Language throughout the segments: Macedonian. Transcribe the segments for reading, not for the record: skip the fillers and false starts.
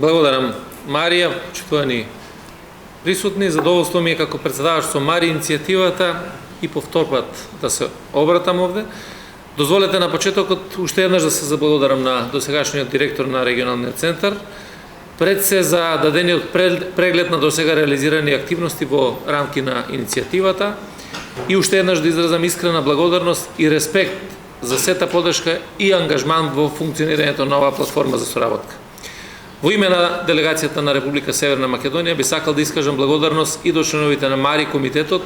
Благодарам, Марија, почитувани присутни. Задоволство ми е како председавач со Мари иницијативата и повторпат да се обратам овде. Дозволете на почетокот уште еднаш да се заблагодарам на досегашниот директор на регионалниот центар, пред се за дадениот преглед на досега реализирани активности во рамки на иницијативата и уште еднаш да изразам искрена благодарност и респект за сета подршка и ангажман во функционирањето на оваа платформа за соработка. Во име на делегацијата на Република Северна Македонија би сакал да искажам благодарност и до членовите на Мари комитетот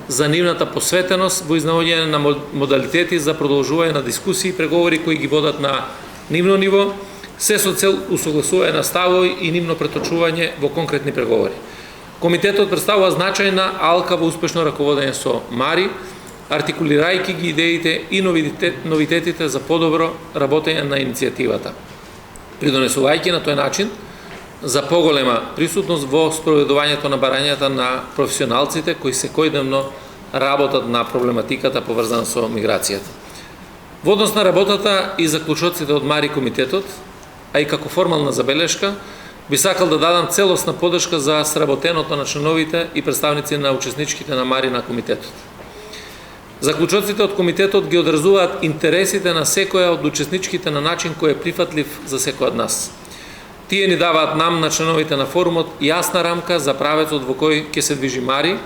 за нивната посветеност во изнаоѓање на модалитети за продолжување на дискусии и преговори кои ги водат на нивно ниво, се со цел усогласување на ставови и нивно преточување во конкретни преговори. Комитетот представува значајна алка во успешно раководење со Мари, артикулирајќи ги идеите и новитетите за подобро работење на иницијативата, придонесувајќи на тој начин за поголема присутност во спроведувањето на барањата на професионалците кои секојдневно работат на проблематиката поврзана со миграцијата. Во однос на работата и заклучоците од Мари комитетот, а и како формална забелешка, би сакал да дадам целосна поддршка за сработеното на членовите и представници на учесничките на Мари на комитетот. Заклучоците од комитетот ги одразуваат интересите на секоја од учесничките на начин кој е прифатлив за секој од нас. Тие ни даваат нам, на членовите на форумот, јасна рамка за правецот во кој ќе се движи Мари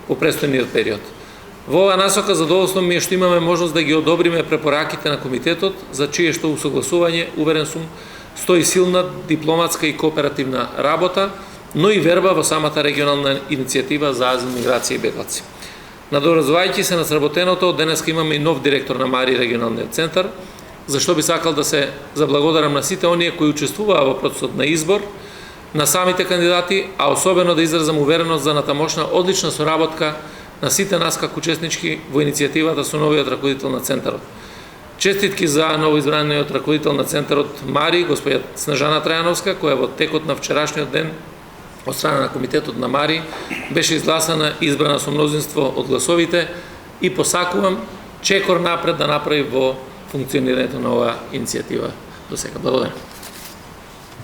во престојниот период. Во оваа насока задоволство ми е што имаме можност да ги одобриме препораките на комитетот, за чие што усогласување, уверен сум, стои силна дипломатска и кооперативна работа, но и верба во самата регионална иницијатива за азил, миграција и беглаци. Надоразувајќи се на сработеното, денеска имаме и нов директор на Мари регионалниот центар, за што би сакал да се заблагодарам на сите оние кои учествуваа во процесот на избор, на самите кандидати, а особено да изразам увереност за натамошна одлична соработка на сите нас како учеснички во иницијативата со новиот раководител на центарот. Честитки за новоизбраниот раководител на центарот Мари, господја Снежана Трајановска, која во текот на вчерашниот ден од страна на комитетот на Мари беше изгласана и избрана со мнозинство од гласовите и посакувам чекор напред да направи во функционирањето на оваа иницијатива до сега. Благодарам.